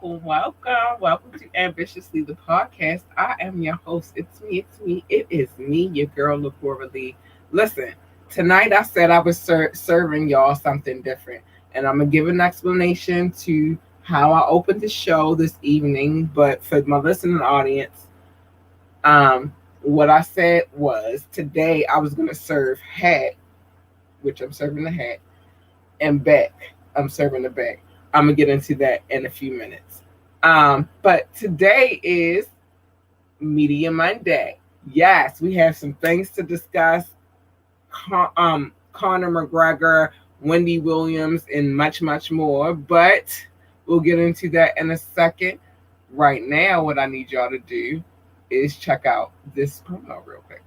Welcome to Ambitiously the podcast. I am your host. It is me, your girl, Laura Lee. Listen, tonight I said I was serving y'all something different, and I'm gonna give an explanation to how I opened the show this evening. But for my listening audience, what I said was today I was gonna serve hat, which I'm serving the hat, and back. I'm serving the back. I'm gonna get into that in a few minutes. But today is Media Monday. Yes, we have some things to discuss. Conor McGregor, Wendy Williams, and much, much more. But we'll get into that in a second. Right now, what I need y'all to do is check out this promo real quick.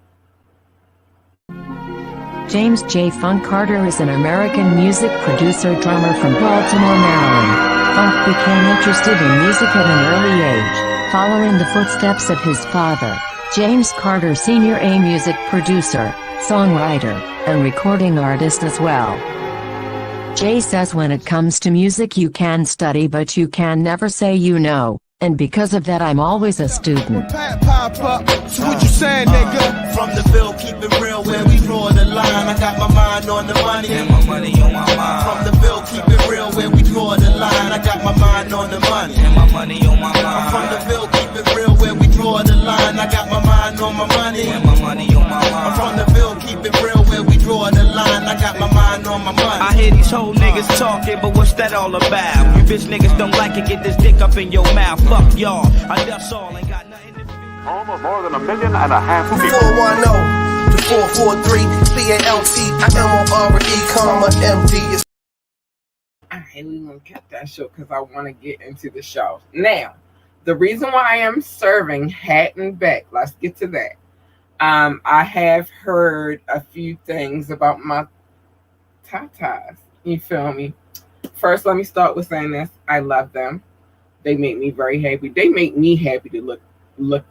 James J. Funk Carter is an American music producer drummer from Baltimore, Maryland. Funk became interested in music at an early age, following the footsteps of his father, James Carter Sr., a music producer, songwriter, and recording artist as well. Jay says when it comes to music you can study but you can never say you know. And because of that, I'm always a student. Pop up. So what you saying, nigga? From the bill, keep it real where we draw the line. I got my mind on the money and my money on my mind. From the bill, keep it real where we draw the line. I got my mind on the money and my money on my mind. From the bill, keep it real where we draw the line. I got my mind on my money and my money on my mind. From the bill, keep it real where we draw the line. I got my mind on my money. I hear these whole niggas talking, but what's that all about? You bitch niggas don't like it, get this dick up in your mouth. Fuck y'all, I that's all, ain't got nothing to fear. Home of more than 1.5 million people. 410 to 443 CALT comma MD. Alright, we gonna cut that short because I want to get into the show. Now, the reason why I am serving hat and back, let's get to that. I have heard a few things about my tatas. You feel me? First, let me start with saying this. I love them. They make me very happy. They make me happy to look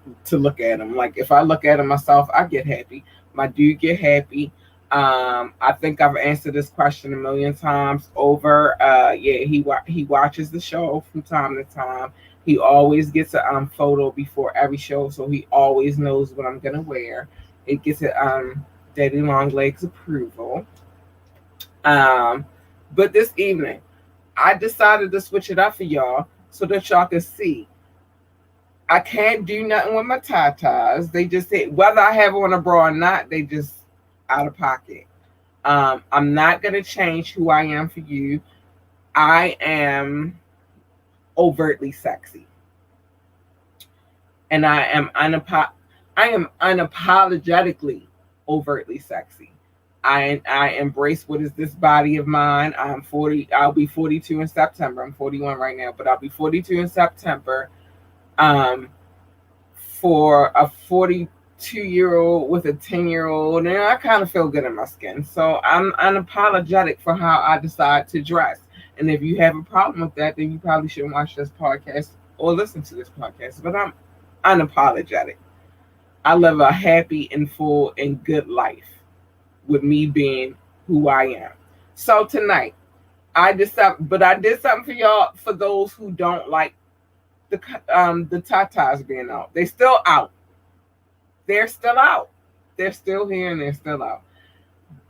at them. Like if I look at them myself, I get happy. My dude get happy. I think I've answered this question a million times over. He watches the show from time to time. He always gets a photo before every show, so he always knows what I'm gonna wear. It gets a Daddy Long Legs approval. But this evening, I decided to switch it up for y'all so that y'all can see. I can't do nothing with my tatas. They just say whether I have on a bra or not, they just out of pocket. I'm not gonna change who I am for you. I am overtly sexy, and I am unapologetically overtly sexy. I embrace what is this body of mine. I'm 40. I'll be 42 in September. I'm 41 right now, but I'll be 42 in September. For a 42-year-old with a 10-year-old, and I kind of feel good in my skin. So I'm unapologetic for how I decide to dress. And if you have a problem with that, then you probably shouldn't watch this podcast or listen to this podcast. But I'm unapologetic. I live a happy and full and good life with me being who I am. So tonight, I did something for y'all, for those who don't like the tatas being out. They're still out. They're still out. They're still here and they're still out.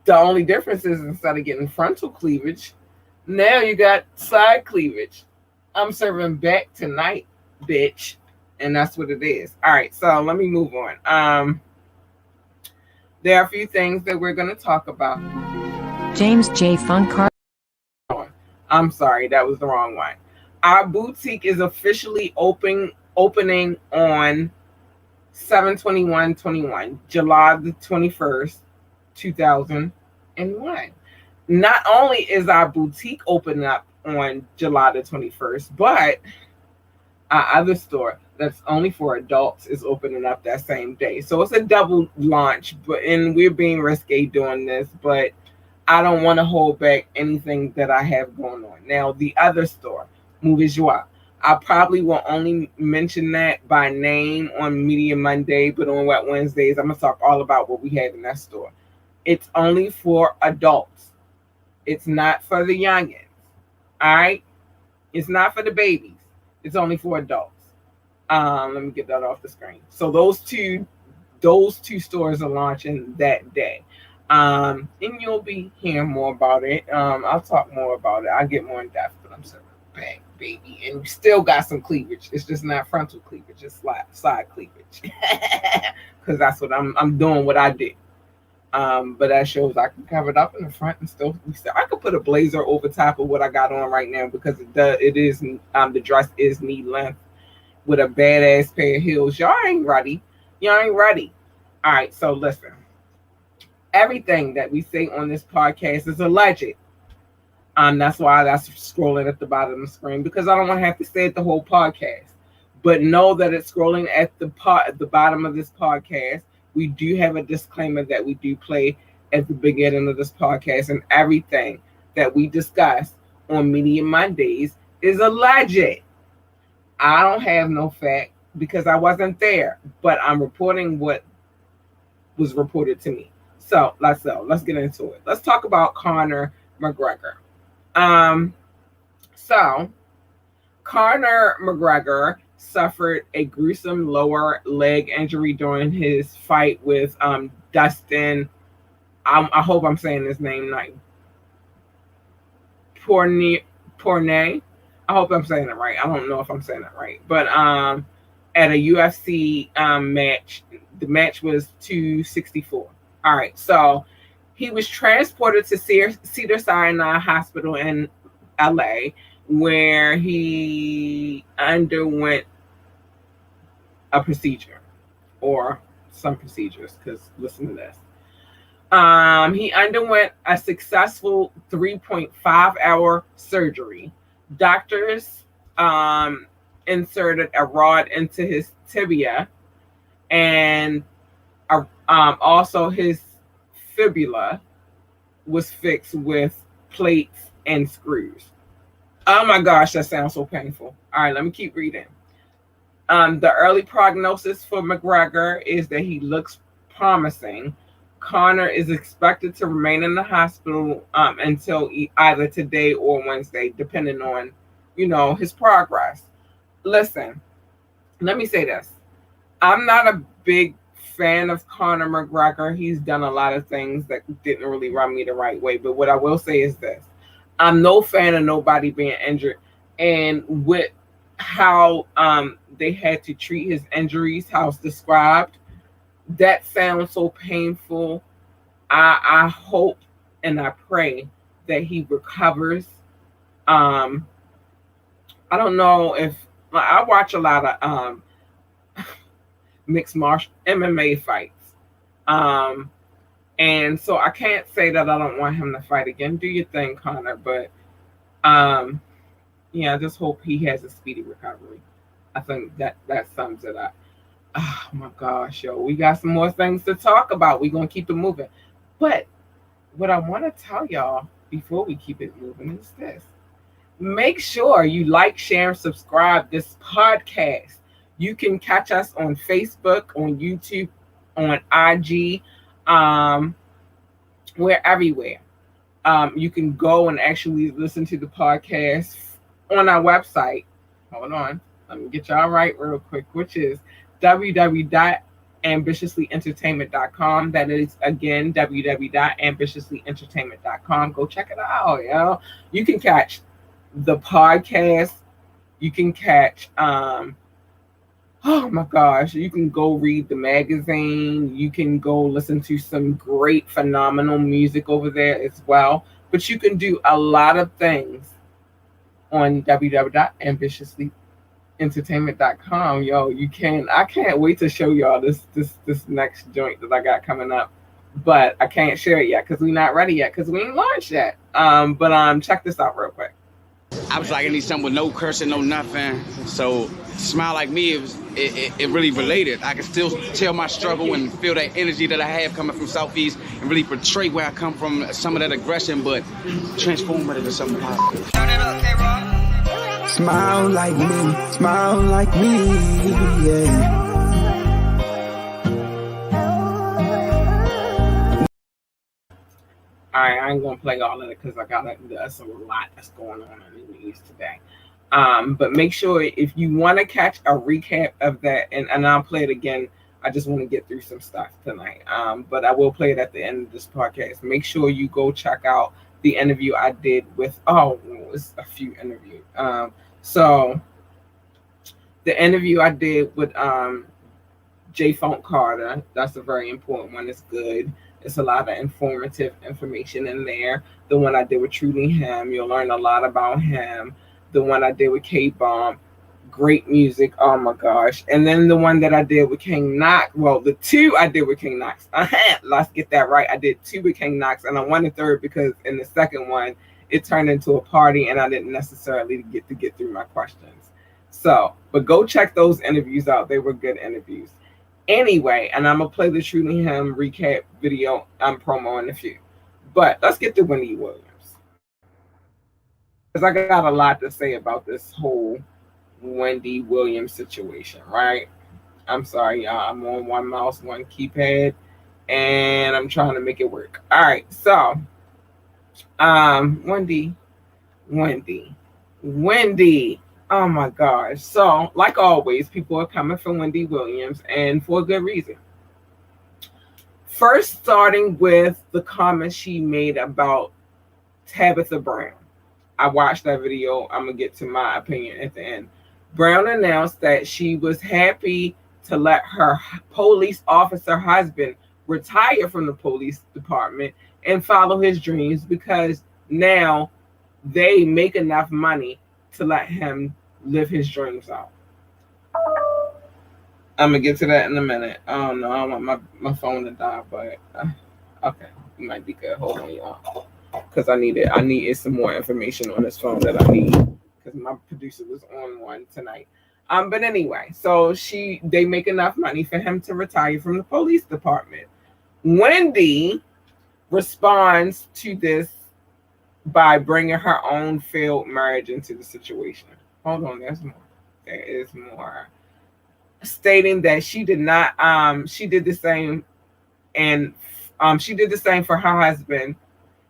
The only difference is instead of getting frontal cleavage, now you got side cleavage. I'm serving back tonight, bitch. And that's what it is. All right, so let me move on. There are a few things that we're going to talk about. James J. Funk Carter. I'm sorry, that was the wrong one. Our boutique is officially opening on 7/21/21, July the 21st, 2001. Not only is our boutique opening up on July the 21st, but our other store that's only for adults is opening up that same day. So it's a double launch, and we're being risque doing this, but I don't want to hold back anything that I have going on. Now, the other store, Movie Joie, I probably will only mention that by name on Media Monday, but on Wet Wednesdays, I'm going to talk all about what we have in that store. It's only for adults. It's not for the youngins. All right? It's not for the babies. It's only for adults. Let me get that off the screen. So those two stores are launching that day. And you'll be hearing more about it. I'll talk more about it. I'll get more in depth, but I'm serving back, baby. And you still got some cleavage. It's just not frontal cleavage, it's side cleavage. Because that's what I'm doing what I do. But that shows I can cover it up in the front and still. I could put a blazer over top of what I got on right now because the dress is knee length with a badass pair of heels. Y'all ain't ready. Y'all ain't ready. All right, so listen. Everything that we say on this podcast is alleged. That's why that's scrolling at the bottom of the screen because I don't want to have to say it the whole podcast. But know that it's scrolling at the bottom of this podcast. We do have a disclaimer that we do play at the beginning of this podcast, and everything that we discuss on Media Mondays is alleged. I don't have no fact because I wasn't there, but I'm reporting what was reported to me. So let's get into it. Let's talk about Conor McGregor. So Conor McGregor suffered a gruesome lower leg injury during his fight with Dustin. I hope I'm saying his name right. Pornay. I hope I'm saying it right. I don't know if I'm saying it right, but at a UFC match, the match was 264. All right, so he was transported to Cedars-Sinai Hospital in LA, where he underwent a procedure or some procedures. Because listen to this. He underwent a successful 3.5-hour surgery. Doctors inserted a rod into his tibia, and also his fibula was fixed with plates and screws. Oh my gosh, that sounds so painful. All right, let me keep reading. The early prognosis for McGregor is that he looks promising. Conor is expected to remain in the hospital until either today or Wednesday, depending on, his progress. Listen, let me say this. I'm not a big fan of Conor McGregor. He's done a lot of things that didn't really run me the right way. But what I will say is this. I'm no fan of nobody being injured. And with how they had to treat his injuries, how it's described, that sounds so painful. I hope and I pray that he recovers. I don't know if I watch a lot of mixed martial MMA fights, and so I can't say that I don't want him to fight again. Do your thing, Conor, but yeah, I just hope he has a speedy recovery. I think that sums it up. Oh my gosh, yo, we got some more things to talk about. We're gonna keep it moving. But what I want to tell y'all before we keep it moving is this. Make sure you like, share, and subscribe this podcast. You can catch us on Facebook, on YouTube, on IG. We're everywhere. You can go and actually listen to the podcast on our website. Hold on. Let me get y'all right real quick, which is www.ambitiouslyentertainment.com. That is, again, www.ambitiouslyentertainment.com. Go check it out, yo. You can catch the podcast. You can catch, oh my gosh, you can go read the magazine. You can go listen to some great, phenomenal music over there as well. But you can do a lot of things on www.ambitiouslyentertainment.com. Yo, you can. I can't wait to show y'all this next joint that I got coming up. But I can't share it yet because we're not ready yet because we ain't launched yet. But check this out real quick. I was like, I need something with no cursing, no nothing. So Smile Like Me, it really related. I can still tell my struggle and feel that energy that I have coming from Southeast and really portray where I come from, some of that aggression, but transform it into something positive. Smile like me, yeah. All right, I ain't gonna play all of it because I got that's a lot that's going on in the news today. But make sure if you want to catch a recap of that, and I'll play it again. I just want to get through some stuff tonight. But I will play it at the end of this podcast. Make sure you go check out the interview I did with, it's a few interviews. So the interview I did with J. Funk Carter, that's a very important one. It's good. It's a lot of informative information in there. The one I did with Truly Him, you'll learn a lot about him. The one I did with K Bomb, great music. Oh my gosh. And then the one that I did with King Knox. Well, the two I did with King Knox. Let's get that right. I did two with King Knox, and I won the third because in the second one it turned into a party and I didn't necessarily get through my questions. So, but go check those interviews out. They were good interviews. Anyway, and I'm gonna play the Truly Him recap video promo in a few. But let's get to Wendy Williams. Because I got a lot to say about this whole Wendy Williams situation, right? I'm sorry, y'all. I'm on one mouse, one keypad, and I'm trying to make it work. All right, so Wendy. Oh my gosh. So, like always, people are coming for Wendy Williams, and for a good reason. First, starting with the comments she made about Tabitha Brown. I watched that video. I'm going to get to my opinion at the end. Brown announced that she was happy to let her police officer husband retire from the police department and follow his dreams because now they make enough money to let him live his dreams out. I'm going to get to that in a minute. I don't know. I want my phone to die, but okay. It might be good. Hold on, y'all. Because I needed some more information on this phone that I need because my producer was on one tonight. But anyway, so they make enough money for him to retire from the police department. Wendy responds to this by bringing her own failed marriage into the situation. Hold on, there's more. There is more. Stating that she did not, she did the same, and she did the same for her husband,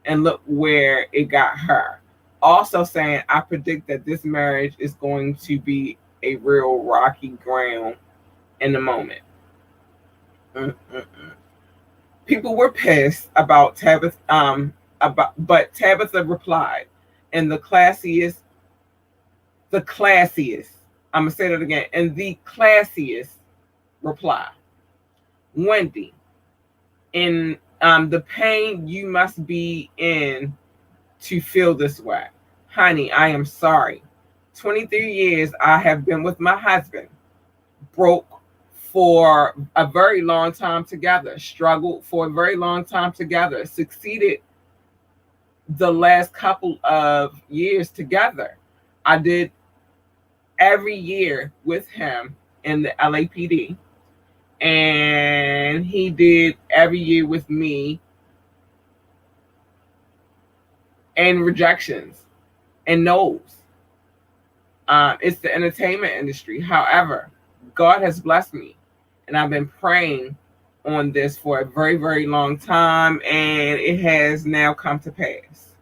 and look where it got her. Also saying, I predict that this marriage is going to be a real rocky ground in the moment. People were pissed about Tabitha, but Tabitha replied in the classiest, I'm going to say that again, in the classiest reply. Wendy, in the pain you must be in to feel this way. Honey, I am sorry. 23 years I have been with my husband. Broke for a very long time together. Struggled for a very long time together. Succeeded the last couple of years together. I did every year with him in the LAPD. And he did every year with me, and rejections and no's. It's the entertainment industry. However, God has blessed me, and I've been praying on this for a very, very long time, and it has now come to pass.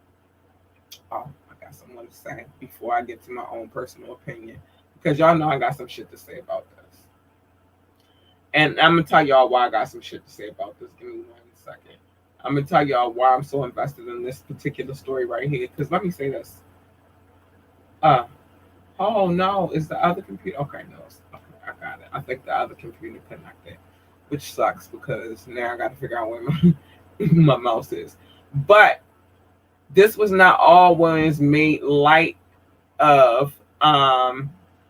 Oh, I got something to say before I get to my own personal opinion, because y'all know I got some shit to say about this. And I'm going to tell y'all why I got some shit to say about this. Give me 1 second. I'm going to tell y'all why I'm so invested in this particular story right here. Because let me say this. Oh, no. Is the other computer? Okay, no. Okay, I got it. I think the other computer connected, which sucks because now I got to figure out where my mouse is. But this was not all Williams made light of.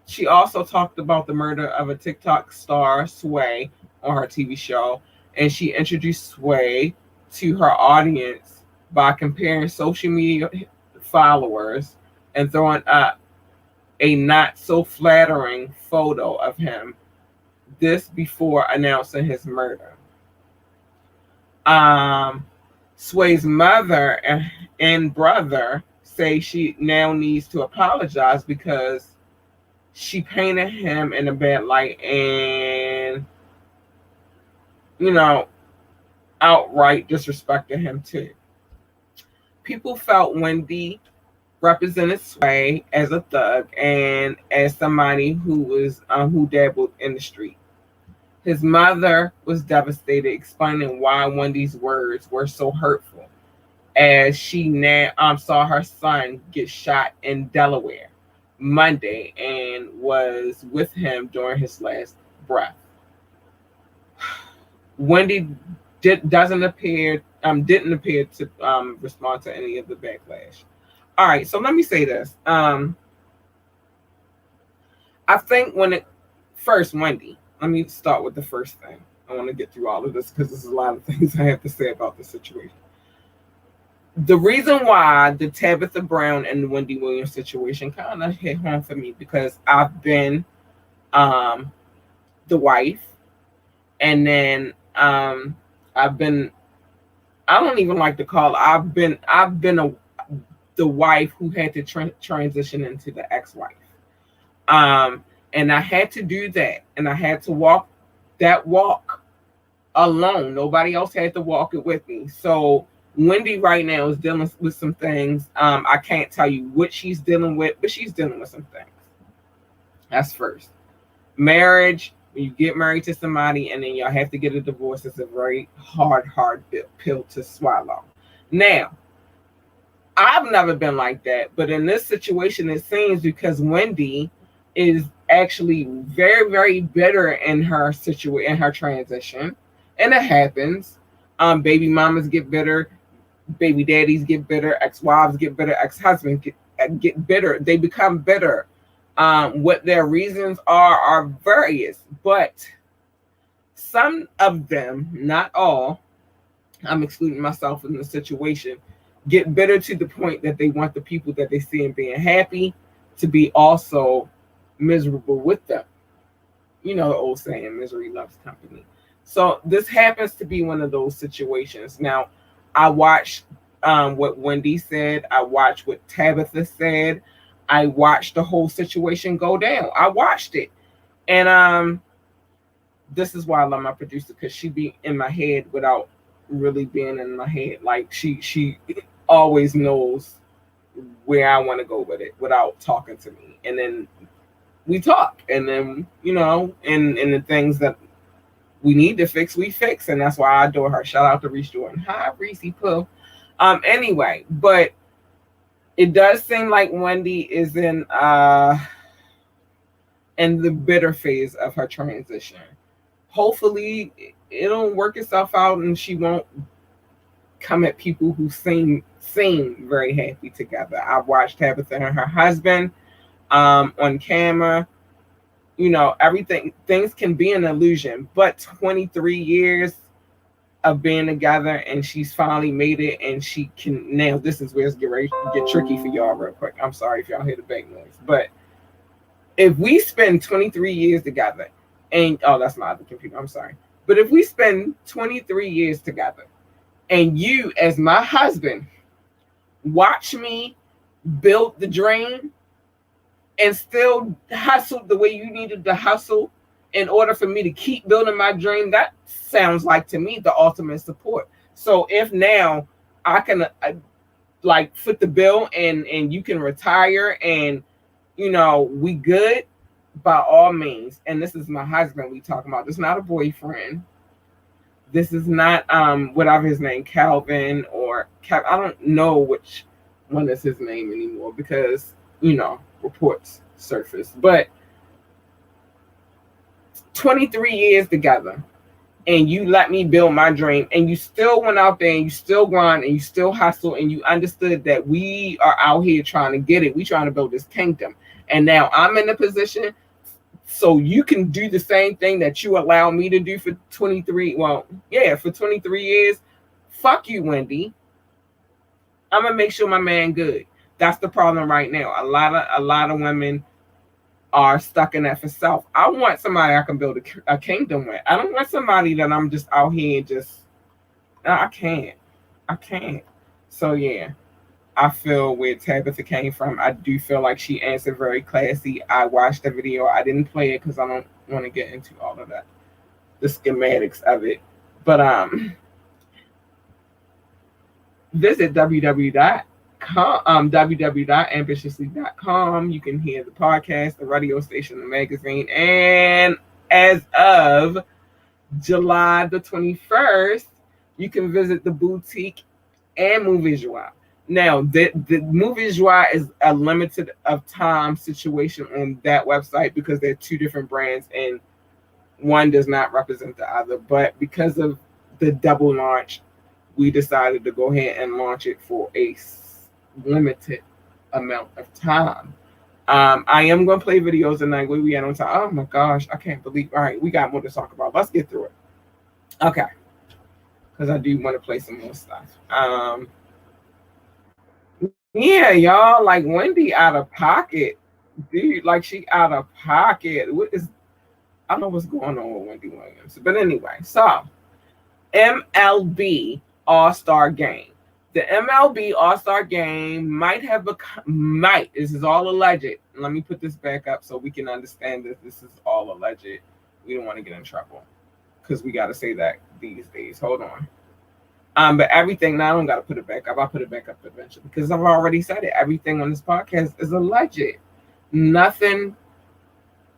She also talked about the murder of a TikTok star, Sway, on her TV show. And she introduced Sway to her audience by comparing social media followers and throwing up a not so flattering photo of him. This before announcing his murder. Sway's mother and brother say she now needs to apologize because she painted him in a bad light and, outright disrespected him too. People felt Wendy represented Sway as a thug and as somebody who was who dabbled in the street. His mother was devastated, explaining why Wendy's words were so hurtful, as she now saw her son get shot in Delaware Monday and was with him during his last breath. Wendy didn't appear to respond to any of the backlash. All right, so let me say this. I think Wendy, let me start with the first thing. I want to get through all of this because there's a lot of things I have to say about the situation. The reason why the Tabitha Brown and the Wendy Williams situation kind of hit home for me, because I've been the wife, and then I've been, I don't even like to call it, I've been the wife who had to transition into the ex-wife. And I had to do that, and I had to walk that walk alone. Nobody else had to walk it with me. So Wendy right now is dealing with some things. I can't tell you what she's dealing with, but she's dealing with some things. That's first. Marriage, when you get married to somebody and then y'all have to get a divorce, it's a very hard pill to swallow. Now, I've never been like that, but in this situation, it seems because Wendy is actually very, very bitter in her in her transition, and it happens. Baby mamas get bitter, baby daddies get bitter, ex-wives get bitter, ex-husbands get bitter. They become bitter. What their reasons are various, but some of them, not all, I'm excluding myself in the situation, get bitter to the point that they want the people that they see and being happy to be also miserable with them. You know the old saying, misery loves company. So this happens to be one of those situations. Now, I watched what Wendy said. I watched what Tabitha said. I watched the whole situation go down. I watched it. And this is why I love my producer, because she be in my head without really being in my head. Like she always knows where I want to go with it without talking to me. And then we talk, and then, you know, and the things that we need to fix, we fix. And that's why I adore her. Shout out to Reese Jordan. Hi, Reese Pooh. Anyway, but it does seem like Wendy is in the bitter phase of her transition. Hopefully it'll work itself out and she won't come at people who seem very happy together. I've watched Tabitha and her husband on camera. You know, things can be an illusion, but 23 years of being together, and she's finally made it, and she can now. This is where it's get tricky for y'all real quick. I'm sorry if y'all hear the back noise, but if we spend 23 years together, and that's my other computer. I'm sorry, but if we spend 23 years together, and you, as my husband, watch me build the dream and still hustle the way you needed to hustle in order for me to keep building my dream, that sounds like to me the ultimate support. So if now I can like foot the bill and you can retire and, you know, we good, by all means. And this is my husband we talking about. This is not a boyfriend. This is not whatever his name, Calvin or I don't know which one is his name anymore because, you know, reports surface. But 23 years together, and you let me build my dream, and you still went out there and you still grind and you still hustle, and you understood that we are out here trying to get it. We trying to build this kingdom. And now I'm in a position so you can do the same thing that you allow me to do for 23. Well, yeah, for 23 years. Fuck you, Wendy. I'm gonna make sure my man good. That's the problem right now. A lot of women are stuck in that for self. I want somebody I can build a kingdom with. I don't want somebody that I'm just out here just. I can't. So yeah, I feel where Tabitha came from. I do feel like she answered very classy. I watched the video. I didn't play it because I don't want to get into all of that, the schematics of it. But visit www.comedy-content.com www.ambitiously.com. You can hear the podcast, the radio station, the magazine, and as of July the 21st, you can visit the boutique and Movie Joie. Now, the Movie Joie is a limited of time situation on that website because they're two different brands and one does not represent the other. But because of the double launch, we decided to go ahead and launch it for a limited amount of time. I am going to play videos tonight. Where we at on time? Oh my gosh, I can't believe. All right, we got more to talk about. Let's get through it. Okay, because I do want to play some more stuff. Yeah, y'all, like Wendy out of pocket, dude. Like she out of pocket. What is? I don't know what's going on with Wendy Williams. But anyway, so MLB All-Star Game. The MLB All-Star Game might have become, this is all alleged. Let me put this back up so we can understand that this is all alleged. We don't want to get in trouble because we got to say that these days. Hold on. But everything, now I don't got to put it back up. I'll put it back up eventually because I've already said it. Everything on this podcast is alleged. Nothing,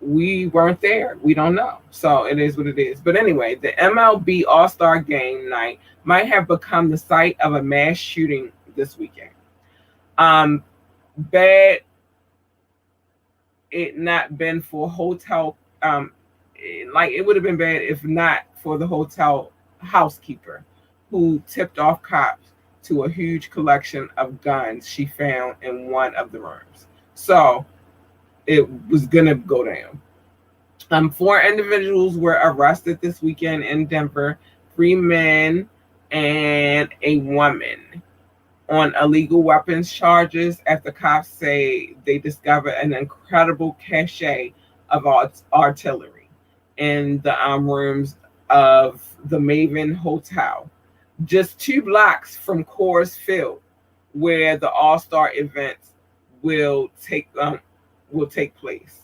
we weren't there. We don't know. So it is what it is. But anyway, the MLB All-Star Game night might have become the site of a mass shooting this weekend. Bad it not been for hotel, like it would have been bad if not for the hotel housekeeper who tipped off cops to a huge collection of guns she found in one of the rooms. So it was gonna go down. 4 individuals were arrested this weekend in Denver, 3 men and a woman, on illegal weapons charges after cops say they discovered an incredible cache of artillery in the rooms of the Maven Hotel, just 2 blocks from Coors Field, where the All-Star events will take place.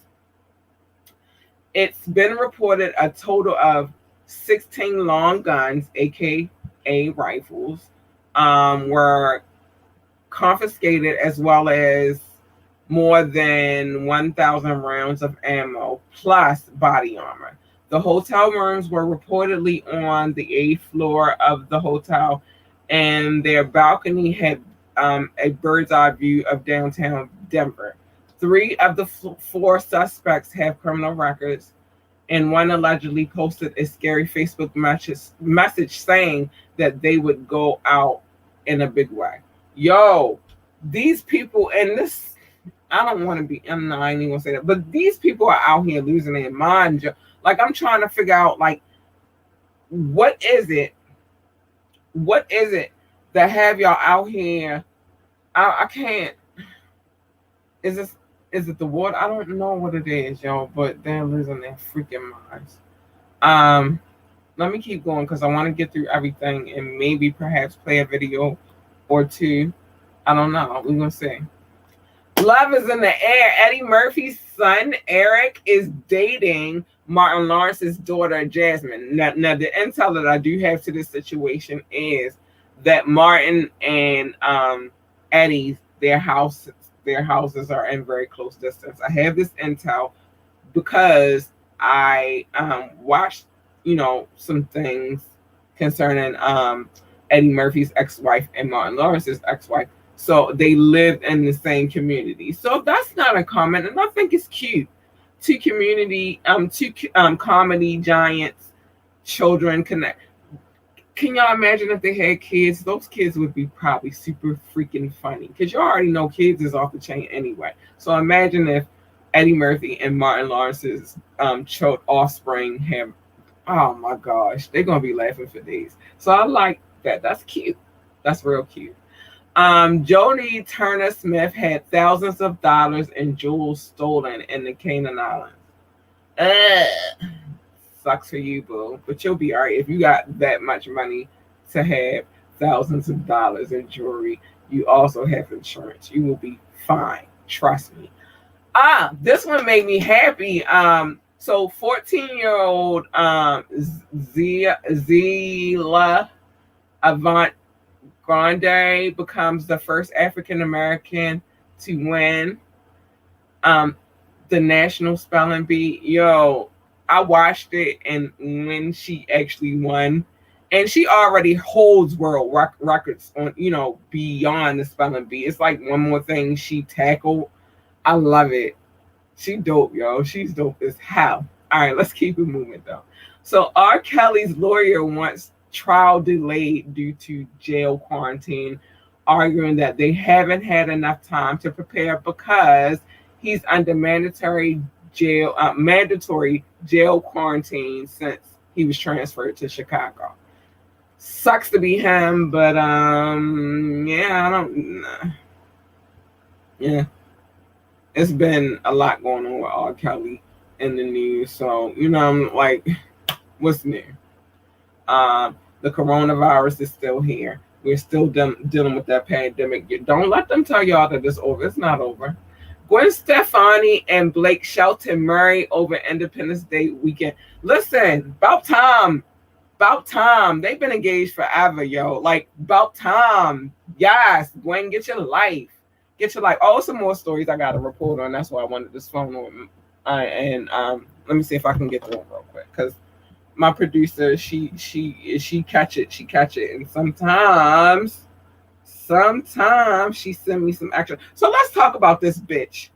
It's been reported a total of 16 long guns, aka rifles, were confiscated, as well as more than 1,000 rounds of ammo plus body armor. The hotel rooms were reportedly on the 8th floor of the hotel, and their balcony had a bird's eye view of downtown Denver. 3 of the 4 suspects have criminal records, and one allegedly posted a scary Facebook message saying that they would go out in a big way. Yo, these people, and this, I don't want to be, I ain't even gonna say that, but these people are out here losing their mind. Like, I'm trying to figure out, like, what is it that have y'all out here? I can't. Is it the water? I don't know what it is, y'all, but they're losing their freaking minds. Let me keep going because I want to get through everything and maybe perhaps play a video or 2. I don't know. We're gonna see. Love is in the air. Eddie Murphy's son Eric is dating Martin Lawrence's daughter Jasmine. Now the intel that I do have to this situation is that Martin and Eddie's their houses are in very close distance. I have this intel because I watched, some things concerning Eddie Murphy's ex-wife and Martin Lawrence's ex-wife. So they lived in the same community. So that's not uncommon, and I think it's cute. 2 comedy giants, children connect. Can y'all imagine if they had kids? Those kids would be probably super freaking funny because you already know kids is off the chain anyway. So imagine if Eddie Murphy and Martin Lawrence's offspring have, oh my gosh, they're going to be laughing for days. So I like that. That's cute. That's real cute. Jodie Turner-Smith had thousands of dollars in jewels stolen in the Cayman Islands. Sucks for you, boo. But you'll be all right. If you got that much money to have thousands of dollars in jewelry, you also have insurance. You will be fine. Trust me. This one made me happy. So 14-year-old Zila Avant Grande becomes the first African American to win um the national spelling bee. Yo, I watched it, and when she actually won, and she already holds world records on, beyond the spelling bee. It's like one more thing she tackled. I love it. She dope, yo. She's dope as hell. All right, let's keep it moving though. So R. Kelly's lawyer wants trial delayed due to jail quarantine, arguing that they haven't had enough time to prepare because he's under mandatory jail quarantine since he was transferred to Chicago. Sucks to be him, but yeah, I don't. Yeah, it's been a lot going on with R. Kelly in the news, so I'm like, what's new? The coronavirus is still here. We're still dealing with that pandemic. Don't let them tell y'all that it's over. It's not over. Gwen Stefani and Blake Shelton married over Independence Day weekend. Listen, about time. About time. They've been engaged forever, yo. Like, about time. Yes, Gwen, get your life. Get your life. Oh, some more stories I got to report on. That's why I wanted this phone on. Let me see if I can get through it real quick, because my producer, she catch it, and sometimes she send me some action. So let's talk about this bitch,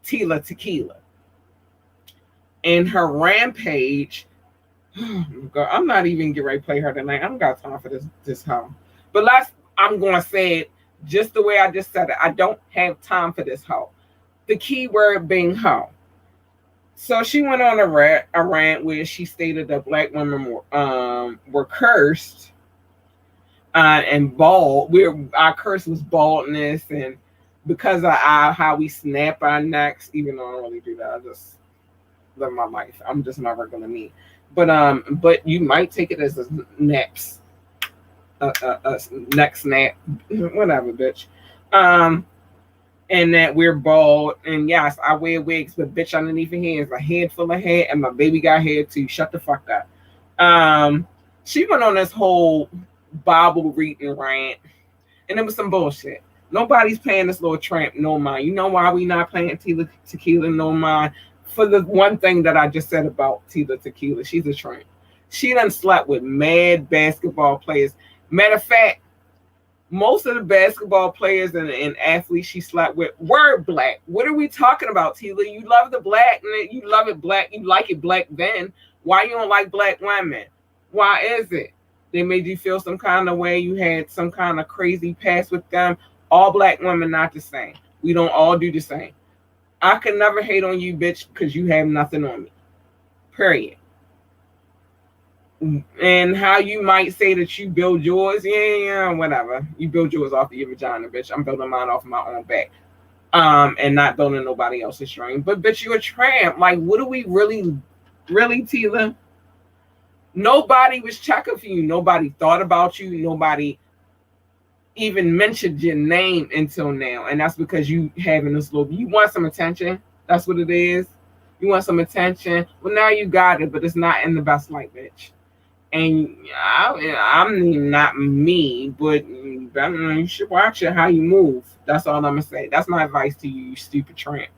Tila Tequila, and her rampage. Girl, I'm not even getting ready to play her tonight. I don't got time for this hoe. But I'm gonna say it just the way I just said it. I don't have time for this hoe. The key word being hoe. So she went on a rant where she stated that black women were cursed and bald. Our curse was baldness, and because of how we snap our necks, even though I don't really do that, I just live my life. I'm just my regular me. But you might take it as a naps, a neck snap, whatever, bitch. And that we're bald, and yes, I wear wigs, but bitch, underneath your hair is a head full of hair, and my baby got hair too. Shut the fuck up. She went on this whole Bible reading rant, and it was some bullshit. Nobody's paying this little tramp no mind. You know why we not paying Tila Tequila no mind? For the one thing that I just said about Tila Tequila, she's a tramp. She done slept with mad basketball players. Matter of fact, most of the basketball players and athletes she slept with were black. What are we talking about, Tila? You love the black, you love it black, you like it black then. Why you don't like black women? Why is it? They made you feel some kind of way. You had some kind of crazy past with them. All black women not the same. We don't all do the same. I can never hate on you, bitch, because you have nothing on me. Period. And how you might say that you build yours, yeah, whatever. You build yours off of your vagina, bitch. I'm building mine off of my own back. And not building nobody else's dream. But bitch, you're a tramp. Like, what do we really, Tila? Nobody was checking for you. Nobody thought about you. Nobody even mentioned your name until now. And that's because you having this little, you want some attention. That's what it is. You want some attention. Well, now you got it, but it's not in the best light, bitch. And I'm not me, but you should watch it how you move. That's all I'm gonna say. That's my advice to you, you stupid tramp.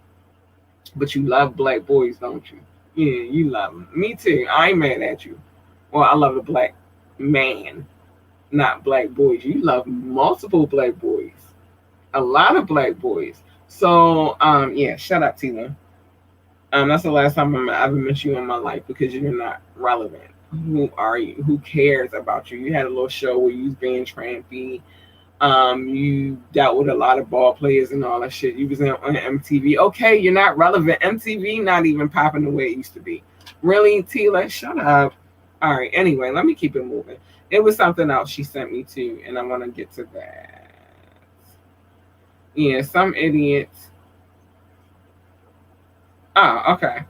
But you love black boys, don't you? Yeah, you love them. Me too. I ain't mad at you. Well, I love the black man, not black boys. You love multiple black boys, a lot of black boys. So, yeah, shut up, Tina. That's the last time I've ever met you in my life because you're not relevant. Who are you? Who cares about you? You had a little show where you was being trampy. You dealt with a lot of ball players and all that shit. You was on MTV. Okay, you're not relevant. MTV not even popping the way it used to be. Really, Tila? Shut up. All right. Anyway, let me keep it moving. It was something else she sent me to, and I want to get to that. Yeah, some idiots. Oh, okay.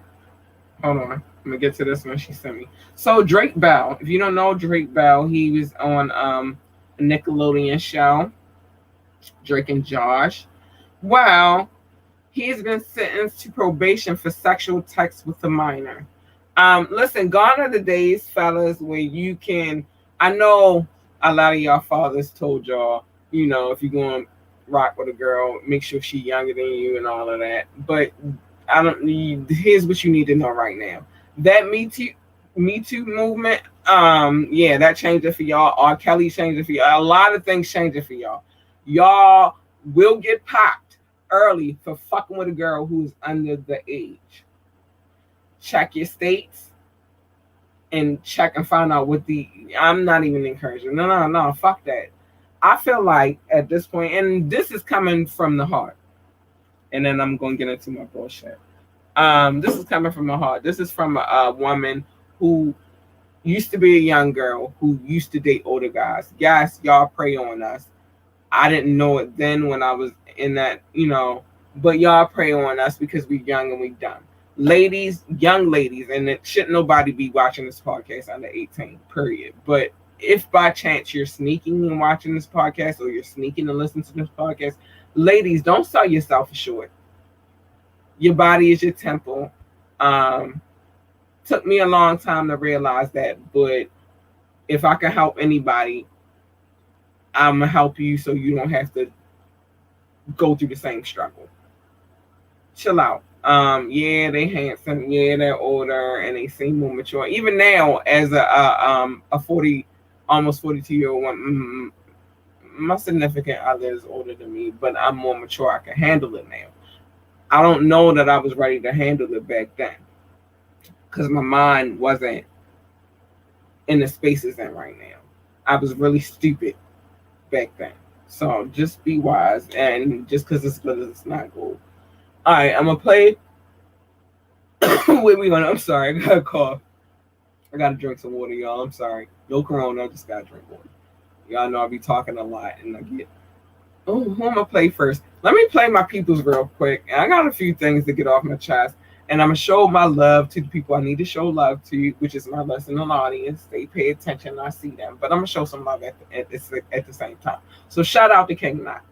Hold on. I'm gonna get to this one she sent me. So Drake Bell, if you don't know Drake Bell, he was on a Nickelodeon show, Drake and Josh. Well, he's been sentenced to probation for sexual text with a minor. Listen, gone are the days, fellas, where you can. I know A lot of y'all fathers told y'all, if you're going to rock with a girl, make sure she's younger than you and all of that. But I don't need. Here's what you need to know right now. That Me Too movement, yeah, that changed it for y'all. R. Kelly changed it for y'all. A lot of things changed it for y'all. Y'all will get popped early for fucking with a girl who's under the age. Check your states and check and find out what I'm not even encouraging. No, fuck that. I feel like at this point, and this is coming from the heart, and then I'm going to get into my bullshit. This is coming from the heart. This is from a woman who used to be a young girl who used to date older guys. Yes, y'all prey on us. I didn't know it then when I was in that, but y'all prey on us because we young and we dumb. Ladies, young ladies, and it shouldn't nobody be watching this podcast under 18, period. But if by chance you're sneaking and watching this podcast or you're sneaking and listening to this podcast, ladies, don't sell yourself short. Your body is your temple. Took me a long time to realize that, but if I can help anybody, I'm gonna help you so you don't have to go through the same struggle. Chill out. Yeah, they handsome, yeah, they're older and they seem more mature. Even now, as a 40, almost 42-year-old one, my significant other is older than me, but I'm more mature. I can handle it now. I don't know that I was ready to handle it back then, because my mind wasn't in the space it's in right now. I was really stupid back then. So just be wise, and just because it's good, it's not good. All right, I'm gonna play. Wait, I'm sorry, I got a cough. I gotta drink some water, y'all. I'm sorry. No corona, I just gotta drink water. Y'all know I be talking a lot, and I get. Oh, who am I gonna play first? Let me play my peoples real quick. And I got a few things to get off my chest. And I'm going to show my love to the people I need to show love to, which is my listening audience. They pay attention. I see them. But I'm going to show some love at the same time. So shout out to King Knox.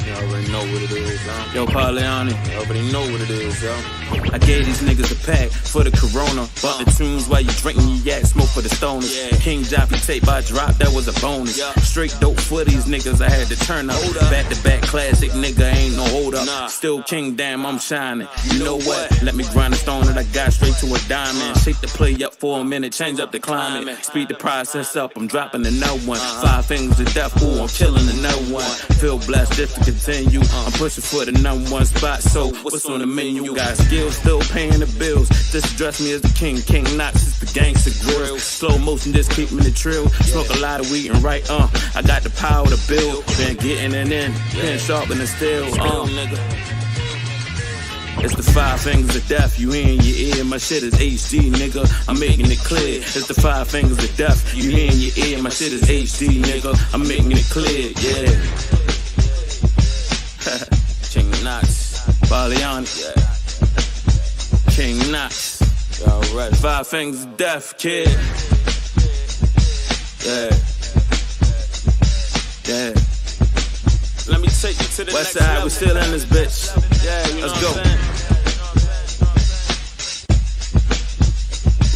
You already know what it is, huh? Yo, Pauliani. You already know what it is, yo. I gave these niggas a pack for the corona. Bought the tunes while you drinking your yak, smoke for the stoners. Yeah. King Joppy tape by drop, that was a bonus. Yeah. Straight dope for these niggas, I had to turn up. Back to back classic, nigga, ain't no hold up. Nah. Still king, damn, I'm shining. You know what? Let me grind the stone that I got straight to a diamond. Shake the play up for a minute, change up the climate. Speed the process up, I'm dropping another one. 5 fingers to death, ooh, I'm killing another one. Feel blessed just to continue. I'm pushing for the #1 spot, so what's on the menu? Got skills, still paying the bills. Just address me as the king. King Knox is the gangster grill. Slow motion, just keep me the trill. Smoke a lot of weed and right, I got the power to build. Been getting it in, been sharpening steel, nigga. It's the 5 fingers of death, you in your ear. My shit is HD, nigga, I'm making it clear. It's the 5 fingers of death, you in your ear. My shit is HD, nigga, I'm making it clear, yeah. King Knox, Pauliani, yeah. King Knox, y'all ready? 5 fingers of death, kid. Yeah. Yeah. Let me take you to the West next side, level. we still in this bitch. Yeah, you know Let's what go. I'm saying?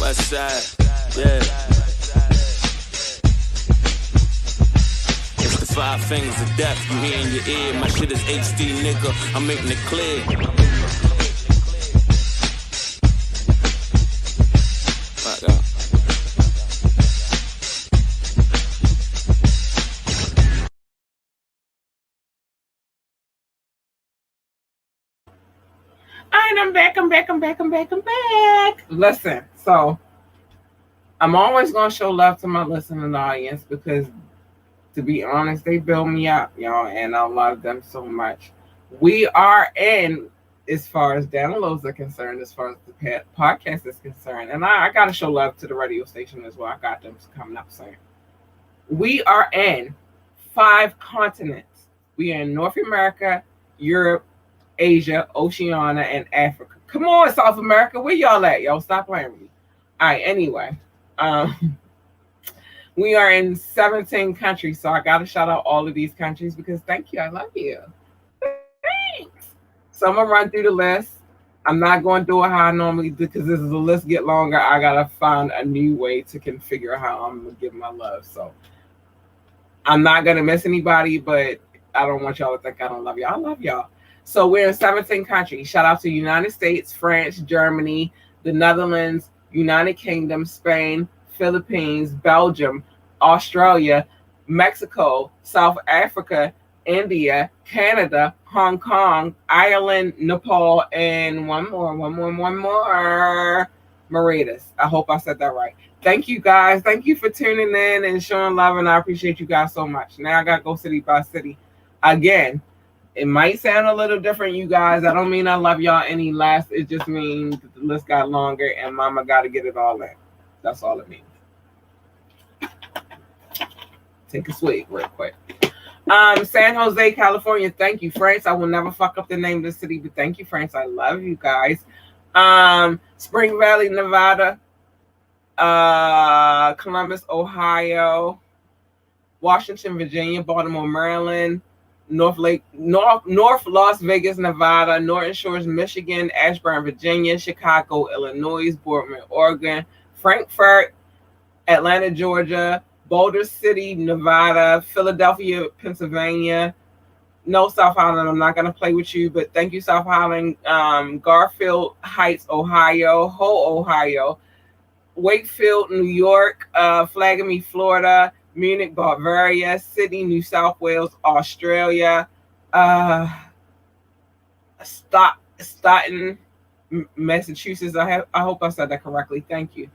West side, yeah. It's the 5 fingers of death, you hear in your ear. My shit is HD, nigga, I'm making it clear. Fuck up. And I'm back. Listen, so I'm always going to show love to my listening audience because, to be honest, they build me up, y'all, and I love them so much. We are in, as far as downloads are concerned, as far as the podcast is concerned, and I got to show love to the radio station as well. I got them coming up soon. We are in 5 continents. We are in North America, Europe, Asia, Oceania, and Africa. Come on, South America, where y'all at? Y'all stop playing with me. All right, anyway. We are in 17 countries, so I got to shout out all of these countries because thank you. I love you. Thanks. So I'm going to run through the list. I'm not going to do it how I normally do because as the list get longer, I got to find a new way to configure how I'm going to give my love. So I'm not going to miss anybody, but I don't want y'all to think I don't love y'all. I love y'all. So we're in 17 countries. Shout out to United States, France, Germany, the Netherlands, United Kingdom, Spain, Philippines, Belgium, Australia, Mexico, South Africa, India, Canada, Hong Kong, Ireland, Nepal, and one more. Mauritius. I hope I said that right. Thank you guys. Thank you for tuning in and showing love, and I appreciate you guys so much. Now I got to go city by city. Again, it might sound a little different, you guys. I don't mean I love y'all any less. It just means the list got longer and mama got to get it all in. That's all it means. Take a swig real quick. San Jose, California. Thank you, France. I will never fuck up the name of the city, but thank you, France. I love you guys. Spring Valley, Nevada. Columbus, Ohio. Washington, Virginia. Baltimore, Maryland. North Las Vegas, Nevada. Norton Shores, Michigan. Ashburn, Virginia. Chicago, Illinois. Boardman, Oregon. Frankfurt, Atlanta, Georgia. Boulder City, Nevada. Philadelphia, Pennsylvania. No, South Island, I'm not going to play with you, but thank you, South Island. Garfield Heights, Ohio. Ho, Ohio. Wakefield, New York. Flagami, Florida. Munich, Bavaria. Sydney, New South Wales, Australia. Staunton, Massachusetts. I hope I said that correctly. Thank you.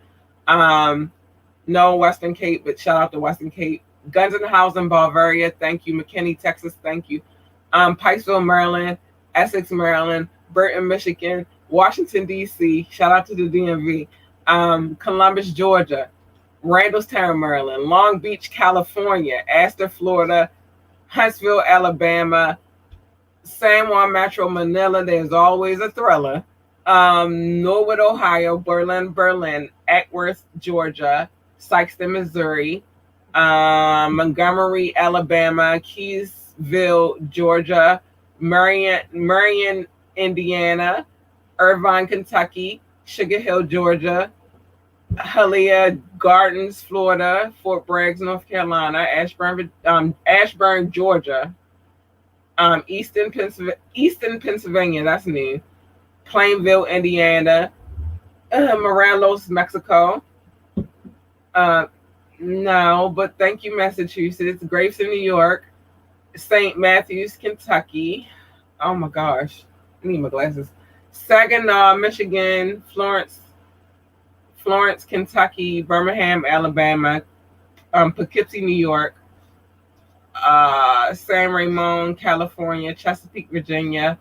No, Western Cape, but shout out to Western Cape. Gunzenhausen, Bavaria. Thank you. McKinney, Texas. Thank you. Pikesville, Maryland. Essex, Maryland. Burton, Michigan. Washington, D.C. Shout out to the DMV. Columbus, Georgia. Randallstown, Maryland. Long Beach, California. Astor, Florida. Huntsville, Alabama. San Juan, Metro, Manila. There's always a thriller. Norwood, Ohio. Berlin. Acworth, Georgia. Sikeston, Missouri. Montgomery, Alabama. Keysville, Georgia. Marion, Indiana. Irvine, Kentucky. Sugar Hill, Georgia. Hialeah Gardens, Florida. Fort Bragg, North Carolina. Ashburn, Georgia. Easton, Pennsylvania. That's new. Plainville, Indiana. Morelos, Mexico. No, but thank you, Massachusetts. Grayson, New York. St. Matthews, Kentucky. Oh my gosh, I need my glasses. Saginaw, Michigan. Florence, Kentucky. Birmingham, Alabama. Poughkeepsie, New York. San Ramon, California. Chesapeake, Virginia.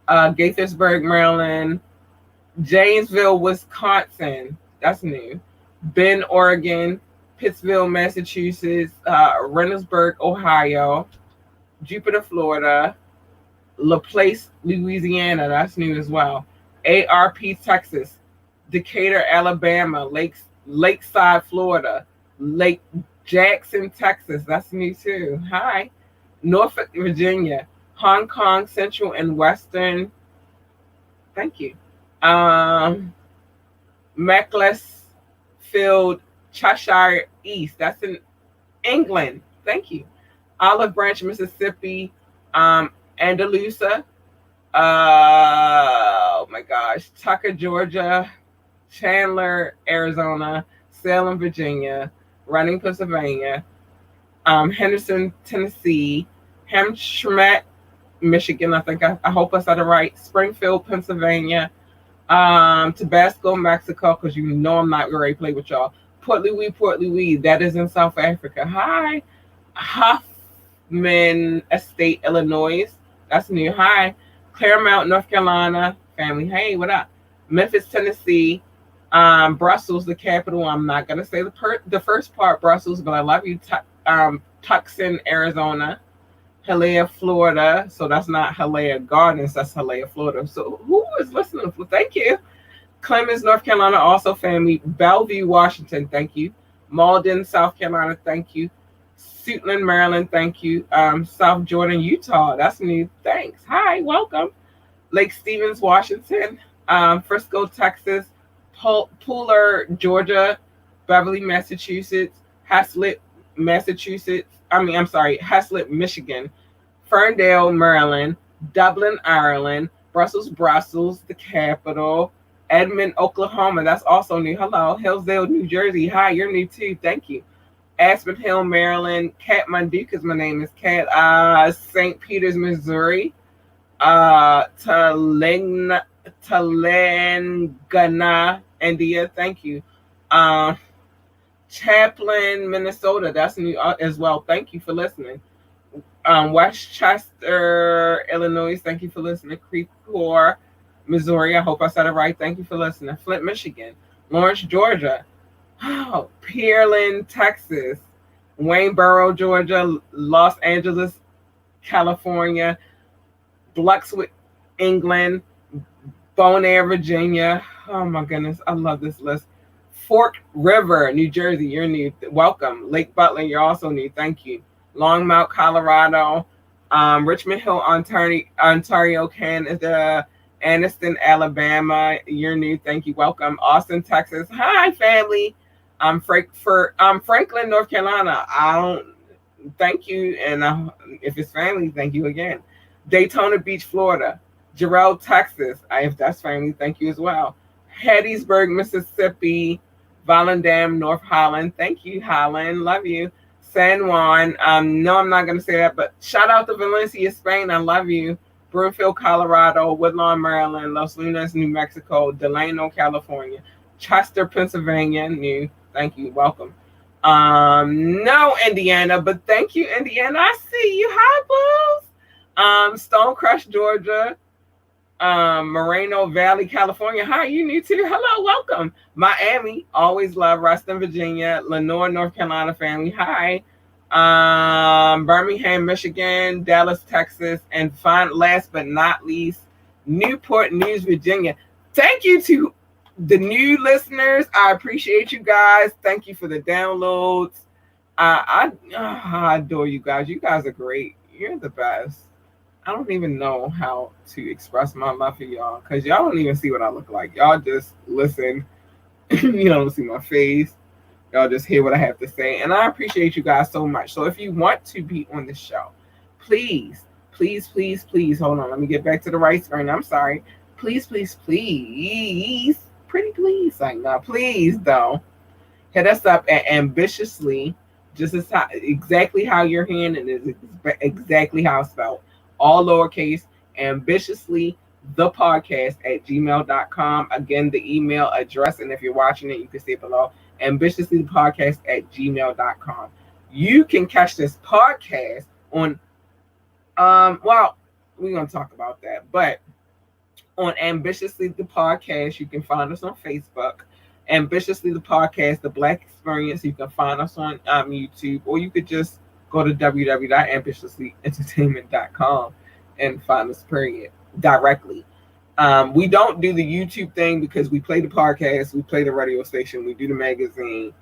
Gaithersburg, Maryland. Janesville, Wisconsin. That's new. Bend, Oregon. Pittsville, Massachusetts. Reynoldsburg, Ohio. Jupiter, Florida. LaPlace, Louisiana. That's new as well. ARP, Texas. Decatur, Alabama. Lakeside, Florida. Lake Jackson, Texas. That's new too. Hi. Norfolk, Virginia. Hong Kong, Central and Western. Thank you. Macclesfield, Cheshire East. That's in England. Thank you. Olive Branch, Mississippi. Andalusia. Oh my gosh. Tucker, Georgia. Chandler, Arizona. Salem, Virginia. Reading, Pennsylvania. Henderson, Tennessee. Hamtramck, Michigan. I hope I said it right. Springfield, Pennsylvania. Tabasco, Mexico, because you know I'm not ready to play with y'all. Port Louis, that is in South Africa. Hi. Huffman Estate, Illinois. That's new. Hi. Claremont, North Carolina. Family. Hey, what up? Memphis, Tennessee. Brussels, the capital. I'm not going to say the first part, Brussels, but I love you. Tucson, Arizona. Hialeah, Florida. So that's not Hialeah Gardens. That's Hialeah, Florida. So who is listening? Thank you. Clemens, North Carolina, also family. Bellevue, Washington. Thank you. Malden, South Carolina, thank you. Suitland, Maryland, thank you. South Jordan, Utah, that's new. Thanks. Hi, welcome. Lake Stevens, Washington, Frisco, Texas, Pooler, Georgia, Beverly, Massachusetts, Haslett, Massachusetts. I'm sorry, Haslett, Michigan, Ferndale, Maryland, Dublin, Ireland, Brussels, the capital, Edmond, Oklahoma. That's also new. Hello, Hillsdale, New Jersey. Hi, you're new too. Thank you. Aspen Hill, Maryland, Kathmandu, because my name is Kat. St. Peters, Missouri. Telangana, India. Thank you. Chaplin, Minnesota. That's new as well. Thank you for listening. Westchester, Illinois. Thank you for listening. Creveport, Missouri. I hope I said it right. Thank you for listening. Flint, Michigan. Lawrence, Georgia. Oh, Pearland, Texas. Waynesboro, Georgia. Los Angeles, California. Bluxwick, England. Bonaire, Virginia. Oh my goodness, I love this list. Fork River, New Jersey, you're new. Welcome. Lake Butler, you're also new. Thank you. Longmont, Colorado. Richmond Hill, Ontario, Canada. Anniston, Alabama, you're new. Thank you. Welcome. Austin, Texas. Hi, family. Franklin, North Carolina. Thank you. And if it's family, thank you again. Daytona Beach, Florida. Jarrell, Texas. If that's family, thank you as well. Hattiesburg, Mississippi. Volendam, North Holland. Thank you, Holland. Love you. San Juan. No, I'm not going to say that, but shout out to Valencia, Spain. I love you. Broomfield, Colorado. Woodlawn, Maryland. Los Lunas, New Mexico. Delano, California. Chester, Pennsylvania. New. Thank you. Welcome. No, Indiana, but thank you, Indiana. I see you. Hi, Booz. Stonecrest, Georgia. Moreno Valley, California. Hi, you new too. Hello, welcome. Miami, always love. Reston, Virginia. Lenore, North Carolina family. Hi. Birmingham, Michigan. Dallas, Texas. And last but not least, Newport News, Virginia. Thank you to the new listeners. I appreciate you guys. Thank you for the downloads. I adore you guys. You guys are great. You're the best. I don't even know how to express my love for y'all because y'all don't even see what I look like. Y'all just listen. You don't see my face. Y'all just hear what I have to say. And I appreciate you guys so much. So if you want to be on the show, please, hold on. Let me get back to the right screen. I'm sorry. Please. Pretty please. Like, no, please, though. Hit us up at ambitiously, just as exactly how you're hearing it is exactly how it's spelled. All lowercase, ambitiously the podcast at gmail.com. Again, the email address, and if you're watching it, you can see it below, ambitiously the podcast at gmail.com. You can catch this podcast on we're gonna talk about that, but on Ambitiously the Podcast, you can find us on Facebook. Ambitiously the Podcast, the Black Experience, you can find us on YouTube, or you could just go to www.ambitiouslyentertainment.com and find us directly. We don't do the YouTube thing because we play the podcast, we play the radio station, we do the magazine,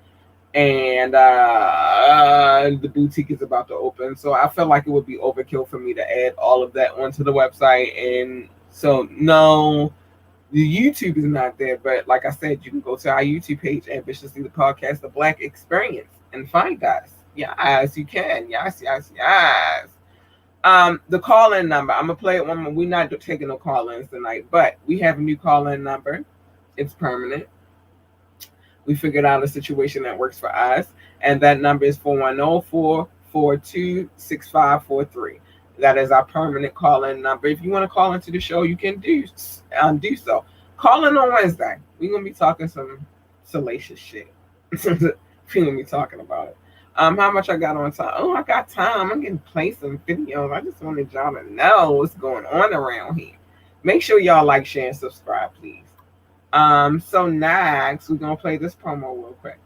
and the boutique is about to open. So I felt like it would be overkill for me to add all of that onto the website. And so, no, the YouTube is not there. But like I said, you can go to our YouTube page, Ambitiously the Podcast, the Black Experience, and find us. Yes, you can. Yes. The call-in number. I'm gonna play it one more. We're not taking no call-ins tonight, but we have a new call-in number. It's permanent. We figured out a situation that works for us, and that number is 410-442-6543. That is our permanent call-in number. If you want to call into the show, you can do so. Call in on Wednesday. We're gonna be talking some salacious shit. We're gonna be talking about it. How much I got on time? Oh, I got time. I'm gonna play some videos. I just wanted y'all to know what's going on around here. Make sure y'all like, share, and subscribe, please. So next, we're gonna play this promo real quick.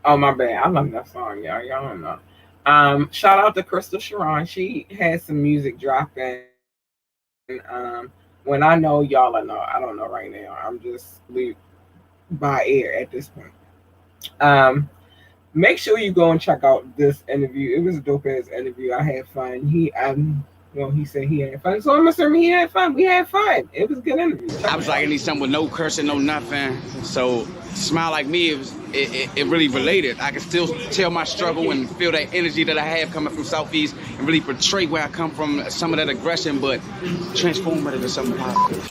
Oh my bad. I love that song, y'all. Y'all don't know. Shout out to Crystal Sharon. She has some music dropping. When I know, y'all I know. I don't know right now. I'm just by air at this point. Um, Make sure you go and check out this interview. It was a dope ass interview. I had fun. He said he had fun, so I'm assuming he had fun. We had fun. It was a good interview. I was like, I need something with no cursing, no nothing. So Smile Like Me, it really related. I can still tell my struggle and feel that energy that I have coming from Southeast and really portray where I come from, some of that aggression, but transform it into something positive.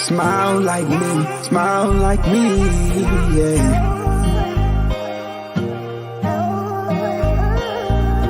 Smile like me, yeah.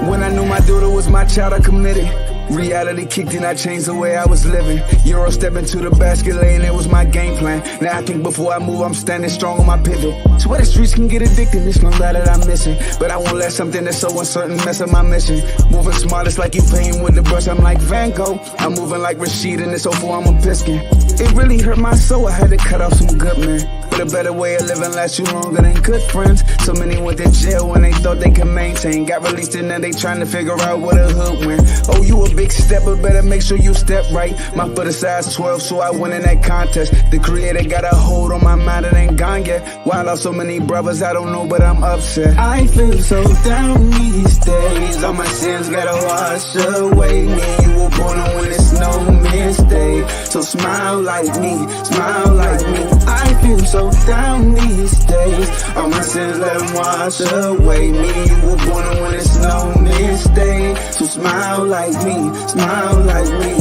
When I knew my daughter was my child, I committed. Reality kicked in, I changed the way I was living. Euro step into the basket lane, it was my game plan. Now I think before I move, I'm standing strong on my pivot. Swear the streets can get addicted, it's no lie that I'm missing. But I won't let something that's so uncertain mess up my mission. Moving smart, it's like you painting with the brush, I'm like Van Gogh. I'm moving like Rashid in this 04, I'm a piskin. It really hurt my soul, I had to cut off some good men. But a better way of living lasts you longer than good friends. So many went to jail when they thought they could maintain. Got released and now they trying to figure out what a hood win. Oh, you a big step, but better make sure you step right. My foot is size 12, so I win in that contest. The creator got a hold on my mind, it ain't gone yet. Why I lost so many brothers, I don't know, but I'm upset. I feel so down these days. All my sins gotta wash away me. You were born when it's no mistake. So smile like me, smile like me. I feel so down these days. All my sins let them wash away me. You were born when it's no mistake. So smile like me, smile like me.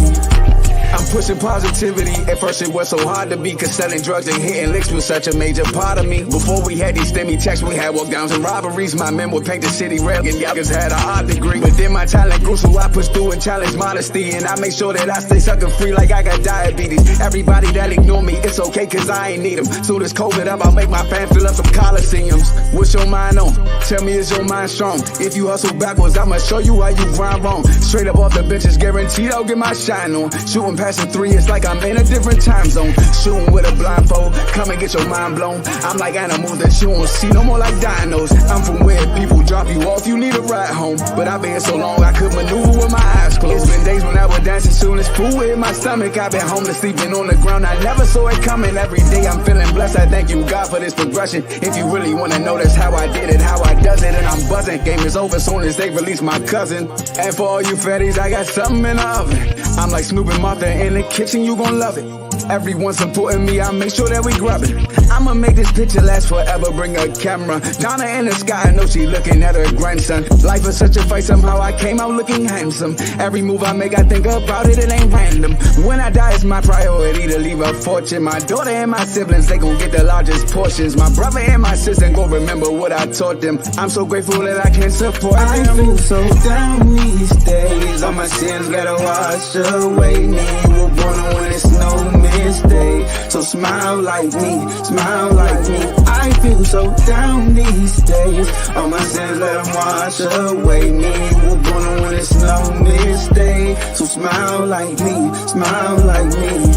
I'm pushing positivity. At first it was so hard to be, cause selling drugs and hitting licks was such a major part of me. Before we had these stimmy checks, we had walk downs and robberies. My men would paint the city red and youngers had a art degree. But then my talent grew, so I pushed through and challenged modesty. And I make sure that I stay sucker free like I got diabetes. Everybody that ignore me, it's okay cause I ain't need them. So this COVID up, I'll make my fans fill up some coliseums. What's your mind on? Tell me, is your mind strong? If you hustle backwards, I'ma show you how you grind wrong. Straight up off the benches, guaranteed I'll get my shine on. Shooting passing three, it's like I'm in a different time zone. Shooting with a blindfold, come and get your mind blown. I'm like animals that you won't see no more like dinos. I'm from where people drop you off, you need a ride home. But I've been here so long, I could maneuver with my eyes closed. It's been days when I was dancing, soon as food in my stomach. I've been homeless, sleeping on the ground, I never saw it coming. Every day I'm feeling blessed, I thank you God for this progression. If you really wanna know, that's how I did it, how I does it. And I'm buzzing, game is over soon as they release my cousin. And for all you fatties, I got something in the oven. I'm like Snoop and Martha in the kitchen, you gon' love it. Everyone supporting me, I make sure that we grab it. I'ma make this picture last forever, bring a camera. Donna in the sky, I know she looking at her grandson. Life is such a fight, somehow I came out looking handsome. Every move I make, I think about it, it ain't random. When I die, it's my priority to leave a fortune. My daughter and my siblings, they gon' get the largest portions. My brother and my sister gon' remember what I taught them. I'm so grateful that I can support them. I feel so down these days. All my sins gotta wash away me. You were born when it's no mistake. So smile like me, smile like me. I feel so down these days. All my sins let them wash away me. You were born when it's no mistake. So smile like me, smile like me.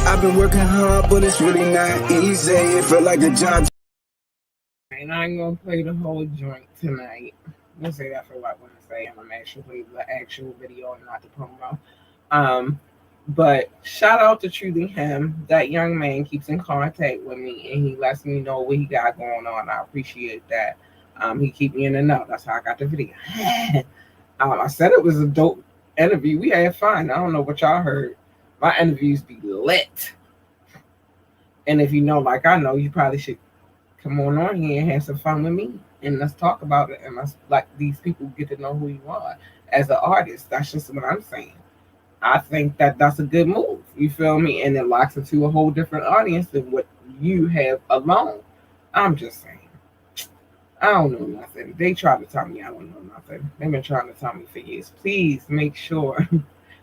I've been working hard, but it's really not easy. It felt like a job. And I ain't gonna play the whole joint tonight. I'm gonna say that for what when I say I'm actually the actual video and not the promo. But shout out to Truly Him. That young man keeps in contact with me and he lets me know what he got going on. I appreciate that. He keep me in the know. That's how I got the video. I said it was a dope interview. We had fun. I don't know what y'all heard. My interviews be lit. And if you know, like I know, you probably should come on here and have some fun with me. And let's talk about it. And let's like these people get to know who you are as an artist. That's just what I'm saying. I think that that's a good move. You feel me? And it locks into a whole different audience than what you have alone. I'm just saying. I don't know nothing. They try to tell me I don't know nothing. They've been trying to tell me for years. Please make sure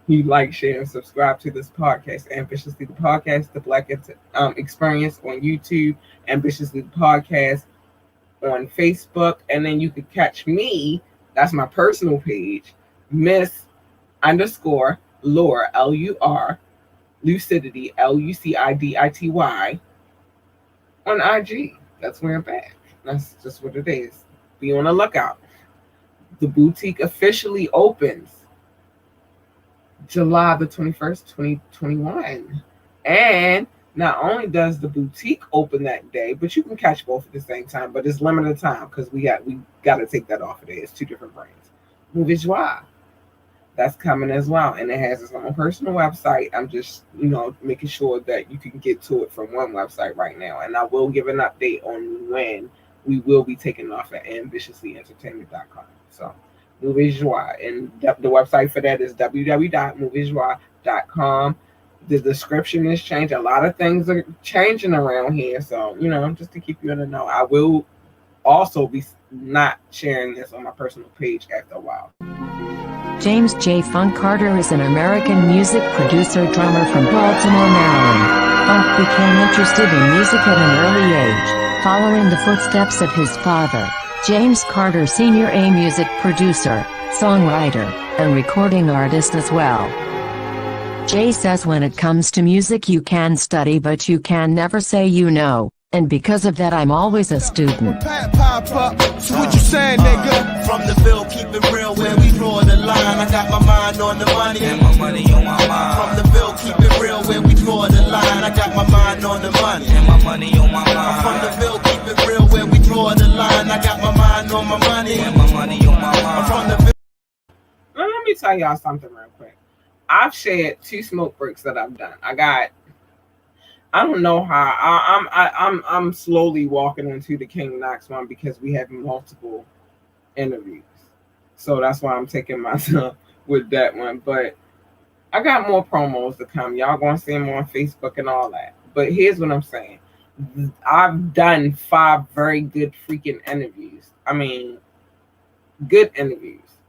you like, share, and subscribe to this podcast, Ambitiously the Podcast, the Black Experience on YouTube, Ambitiously the Podcast on Facebook, and then you can catch me, that's my personal page, Miss_Lure, Lur, Lucidity, Lucidity, on IG. That's where I'm at. That's just what it is. Be on the lookout. The boutique officially opens July the 21st, 2021. And not only does the boutique open that day, but you can catch both at the same time, but it's limited time because we got to take that off of there. It's two different brands. Movie Joie, that's coming as well, and it has its own personal website. I'm just making sure that you can get to it from one website right now, and I will give an update on when we will be taking off at ambitiouslyentertainment.com. So Movie Joie, and the website for that is www.moviejoie.com. The description is changed. A lot of things are changing around here, so just to keep you in the know. I will also be not sharing this on my personal page after a while. James J. Funk Carter is an American music producer drummer from Baltimore, Maryland. Funk became interested in music at an early age, following the footsteps of his father, James Carter Sr., a music producer, songwriter, and recording artist as well. Jay says when it comes to music you can study but you can never say you know, and because of that I'm always a student. Pop up, so what you saying, nigga? From the bill, keep it real where we draw the line. I got my mind on the money and my money on my mind. From the bill, keep it real where we draw the line. I got my mind on the money and my money on my mind. From the bill, keep it real where we draw the line. I got my mind on my money and my money on my mind. From the bill. Now, let me tell y'all something real quick. I've shared 2 smoke breaks that I've done. I don't know how I'm slowly walking into the King Knox one because we have multiple interviews. So that's why I'm taking my time with that one. But I got more promos to come. Y'all gonna see them on Facebook and all that. But here's what I'm saying. I've done 5 very good freaking interviews. I mean, good interviews.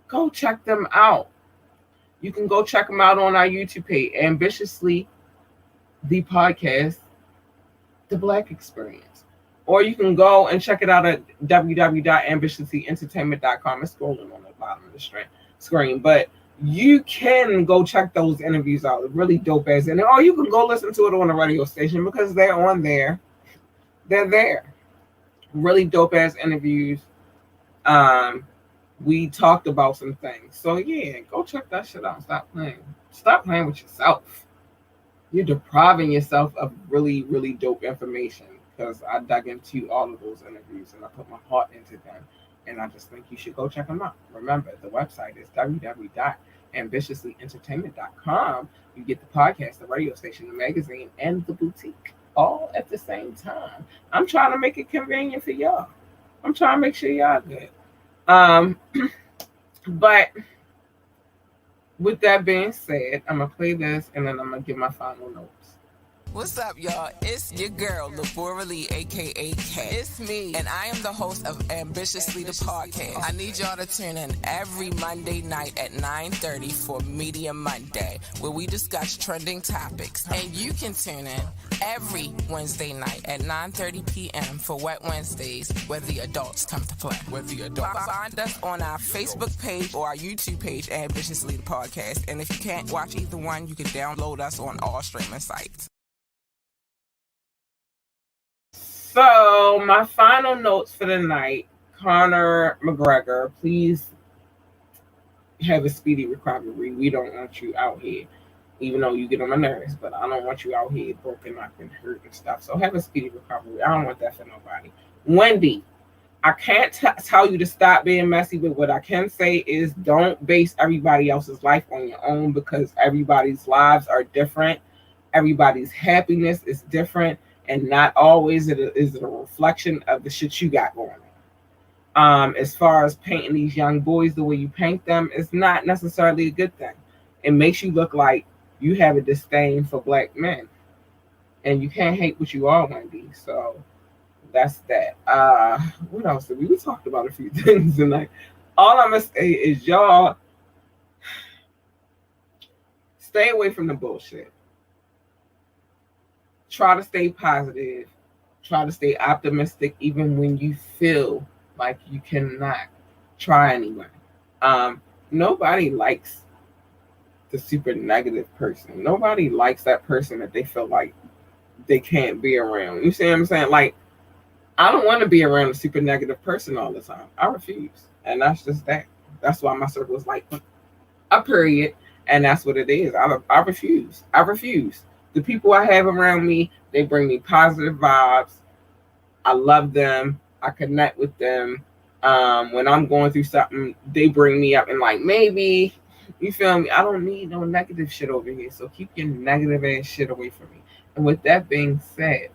Go check them out. You can go check them out on our YouTube page, Ambitiously the Podcast, The Black Experience. Or you can go and check it out at www.ambitiouslyentertainment.com. It's scrolling on the bottom of the screen. But you can go check those interviews out. Really dope ass. Or you can go listen to it on the radio station because they're on there. They're there. Really dope ass interviews. We talked about some things. So yeah, go check that shit out. Stop playing. Stop playing with yourself. You're depriving yourself of really, really dope information because I dug into all of those interviews and I put my heart into them. And I just think you should go check them out. Remember, the website is www.ambitiouslyentertainment.com. You get the podcast, the radio station, the magazine, and the boutique all at the same time. I'm trying to make it convenient for y'all. I'm trying to make sure y'all good. But with that being said, I'm gonna play this and then I'm gonna give my final notes. What's up, y'all? It's your girl, Labora Lee, a.k.a. Kat. It's me, and I am the host of Ambitiously the Podcast. I need y'all to tune in every Monday night at 9:30 for Media Monday, where we discuss trending topics. And you can tune in every Wednesday night at 9:30 p.m. for Wet Wednesdays, where the adults come to play. Find us on our Facebook page or our YouTube page, Ambitiously the Podcast. And if you can't watch either one, you can download us on all streaming sites. So, my final notes for the night, Conor McGregor, please have a speedy recovery. We don't want you out here, even though you get on my nerves, but I don't want you out here broken up and hurt and stuff. So, have a speedy recovery. I don't want that for nobody. Wendy, I can't tell you to stop being messy, but what I can say is don't base everybody else's life on your own because everybody's lives are different. Everybody's happiness is different. And not always is it a reflection of the shit you got going on. As far as painting these young boys the way you paint them, it's not necessarily a good thing. It makes you look like you have a disdain for black men. And you can't hate what you are, Wendy. So that's that. What else? We talked about a few things tonight. All I'm going to say is y'all stay away from the bullshit. Try to stay positive. Try to stay optimistic even when you feel like you cannot. Try anyway. Nobody likes the super negative person. Nobody likes that person that they feel like they can't be around. You see what I'm saying? Like, I don't want to be around a super negative person all the time. I refuse. And that's just that. That's why my circle is like a period. And that's what it is. I refuse. I refuse. The people I have around me, they bring me positive vibes. I love them. I connect with them. When I'm going through something, they bring me up and like, maybe, you feel me? I don't need no negative shit over here. So keep your negative ass shit away from me. And with that being said,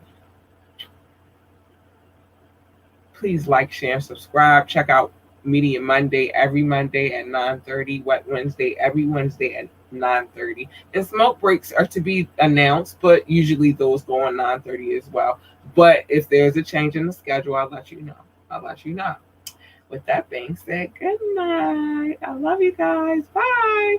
please like, share, and subscribe. Check out Media Monday every Monday at 9:30. Wet Wednesday every Wednesday at 9:30. And smoke breaks are to be announced, but usually those go on 9:30 as well. But if there's a change in the schedule, I'll let you know. I'll let you know. With that being said, good night. I love you guys. Bye.